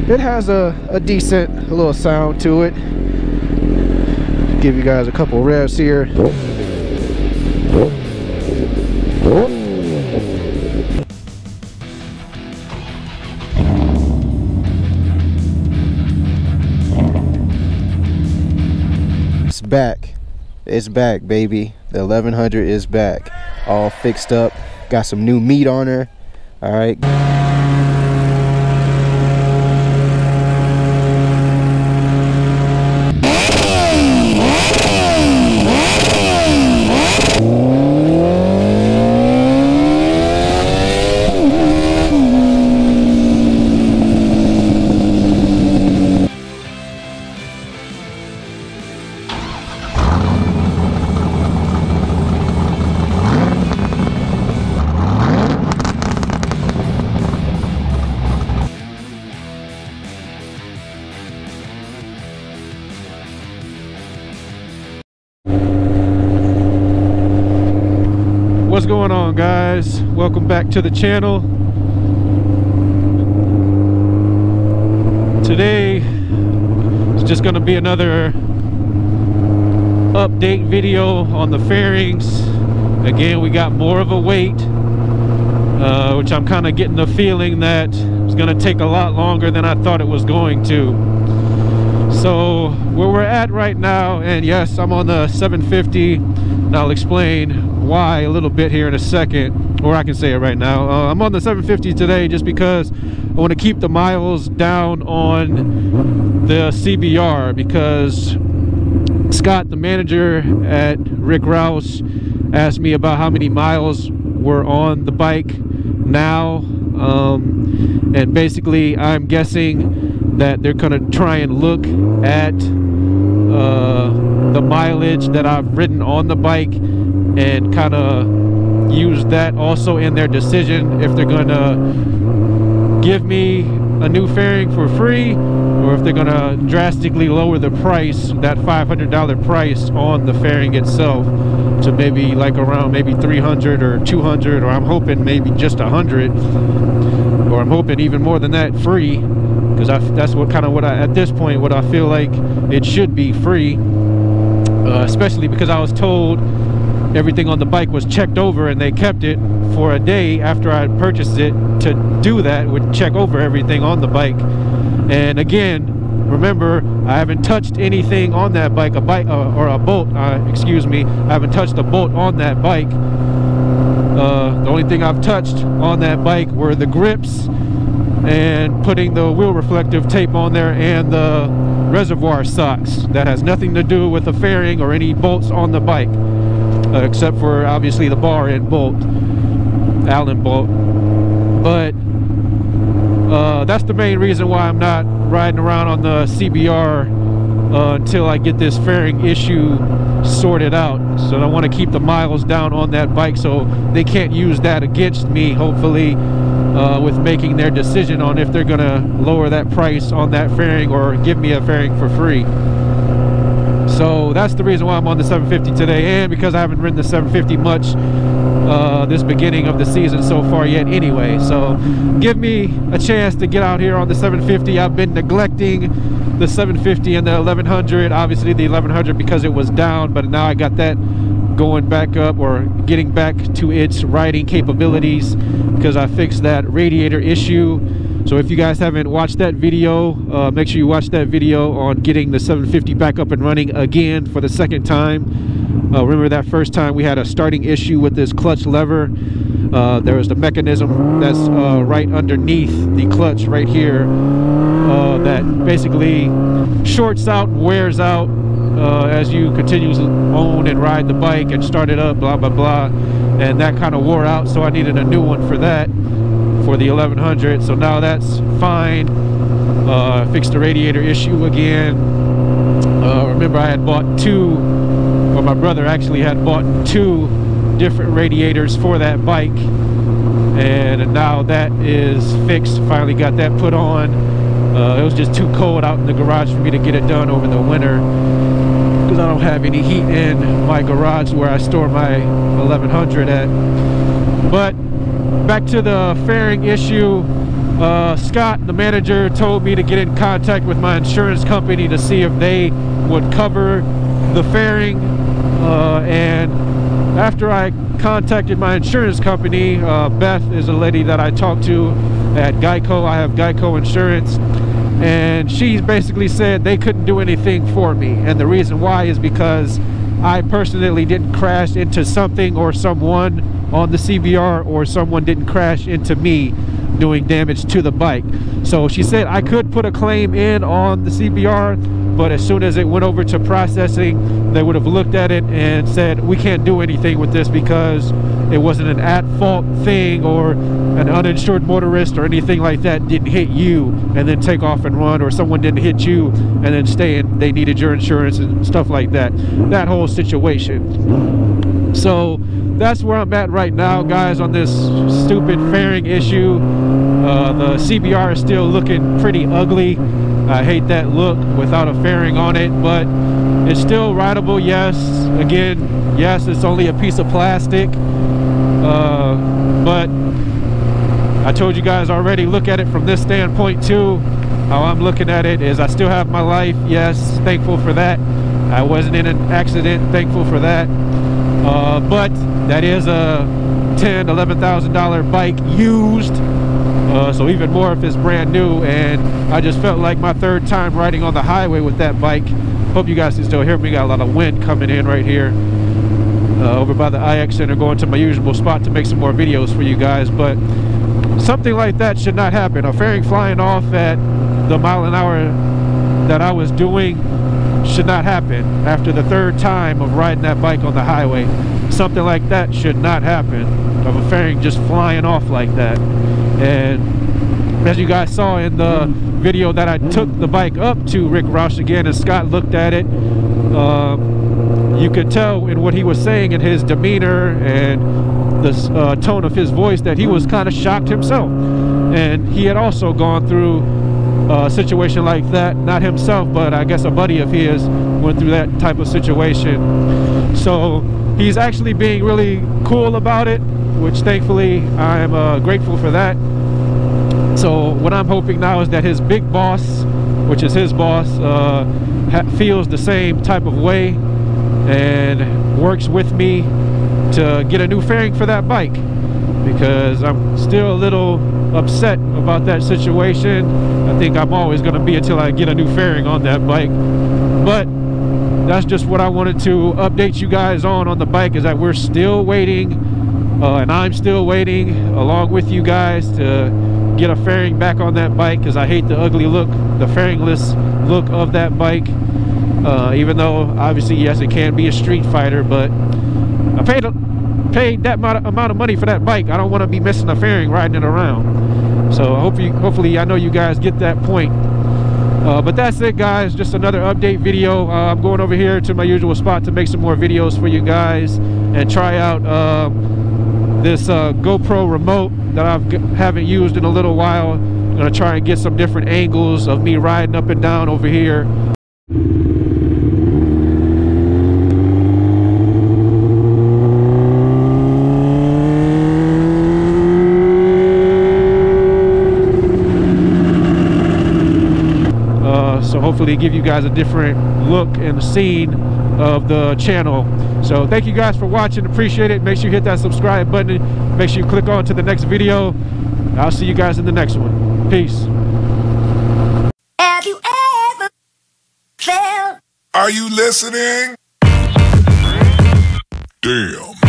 it has a decent little sound to it. Give you guys a couple revs here. It's back, baby. The 1100 is back, all fixed up, got some new meat on her. All right. What's going on, guys? Welcome back to the channel. Today is just going to be another update video on the fairings. Again, we got more of a wait, which I'm kind of getting the feeling that it's going to take a lot longer than I thought it was going to. So where we're at right now, and yes, I'm on the 750, and I'll explain why a little bit here in a second, or I can say it right now. I'm on the 750 today just because I want to keep the miles down on the CBR, because Scott, the manager at Rick Rouse, asked me about how many miles were on the bike now, and basically I'm guessing that they're gonna try and look at the mileage that I've ridden on the bike and kind of use that also in their decision if they're gonna give me a new fairing for free, or if they're gonna drastically lower the price, that $500 price on the fairing itself, to maybe like around maybe 300 or 200, or I'm hoping maybe just 100, or I'm hoping even more than that, free, because that's what at this point what I feel like it should be, free, especially because I was told everything on the bike was checked over, and they kept it for a day after I had purchased it to do that, would check over everything on the bike. And again, remember, I haven't touched anything on that bike, a bolt, excuse me, I haven't touched a bolt on that bike. The only thing I've touched on that bike were the grips and putting the wheel reflective tape on there and the reservoir socks. That has nothing to do with the fairing or any bolts on the bike, except for obviously the bar end bolt, Allen bolt. But that's the main reason why I'm not riding around on the CBR until I get this fairing issue sorted out. So I want to keep the miles down on that bike so they can't use that against me, hopefully, with making their decision on if they're gonna lower that price on that fairing or give me a fairing for free. So that's the reason why I'm on the 750 today, and because I haven't ridden the 750 much this beginning of the season so far yet anyway. So give me a chance to get out here on the 750. I've been neglecting the 750 and the 1100, obviously the 1100 because it was down, but now I got that going back up, or getting back to its riding capabilities, because I fixed that radiator issue. So if you guys haven't watched that video, make sure you watch that video on getting the 750 back up and running again for the second time. Remember that first time we had a starting issue with this clutch lever. There was the mechanism that's right underneath the clutch right here that basically shorts out, wears out as you continue to own and ride the bike and start it up, blah blah blah, and that kind of wore out, so I needed a new one for that, for the 1100. So now that's fine. Fixed the radiator issue again. Remember, I had bought two, or my brother actually had bought two different radiators for that bike, and now that is fixed. Finally got that put on. It was just too cold out in the garage for me to get it done over the winter, because I don't have any heat in my garage where I store my 1100 at. But back to the fairing issue. Scott, the manager, told me to get in contact with my insurance company to see if they would cover the fairing, and after I contacted my insurance company, Beth is a lady that I talked to at Geico. I have Geico insurance, and she basically said they couldn't do anything for me, and the reason why is because I personally didn't crash into something or someone on the CBR, or someone didn't crash into me doing damage to the bike. So she said I could put a claim in on the CBR, but as soon as it went over to processing, they would have looked at it and said we can't do anything with this because it wasn't an at-fault thing, or an uninsured motorist or anything like that didn't hit you and then take off and run, or someone didn't hit you and then stay and they needed your insurance and stuff like that. That whole situation. So that's where I'm at right now, guys, on this stupid fairing issue. The CBR is still looking pretty ugly. I hate that look without a fairing on it, but it's still rideable. Yes, again, yes, it's only a piece of plastic, but I told you guys already, look at it from this standpoint too. How I'm looking at it is I still have my life. Yes, thankful for that. I wasn't in an accident, thankful for that. But that is a $10,000, $11,000 bike used, so even more if it's brand new. And I just felt like my third time riding on the highway with that bike. Hope you guys can still hear me. Got a lot of wind coming in right here, over by the IX Center, going to my usual spot to make some more videos for you guys. But something like that should not happen. A fairing flying off at the mile an hour that I was doing should not happen after the third time of riding that bike on the highway. Something like that should not happen, of a fairing just flying off like that. And as you guys saw in the video that I took the bike up to Rick Roush again, and Scott looked at it, you could tell in what he was saying, in his demeanor and the tone of his voice, that he was kind of shocked himself. And he had also gone through a situation like that, not himself, but I guess a buddy of his went through that type of situation. So he's actually being really cool about it, which thankfully I am grateful for that. So what I'm hoping now is that his big boss, which is his boss, feels the same type of way and works with me to get a new fairing for that bike, because I'm still a little upset about that situation. I think I'm always going to be until I get a new fairing on that bike. But that's just what I wanted to update you guys on the bike, is that we're still waiting, and I'm still waiting along with you guys to get a fairing back on that bike, because I hate the ugly look, the fairingless look of that bike. Even though obviously, yes, it can be a street fighter, but I paid that amount of money for that bike. I don't want to be missing a fairing riding it around. So hopefully I know you guys get that point. But that's it, guys, just another update video. I'm going over here to my usual spot to make some more videos for you guys and try out this GoPro remote that I haven't used in a little while. I'm gonna try and get some different angles of me riding up and down over here. So hopefully give you guys a different look and scene of the channel. So thank you guys for watching, appreciate it. Make sure you hit that subscribe button, make sure you click on to the next video. I'll see you guys in the next one. Peace. Have you ever felt? Are you listening? Damn.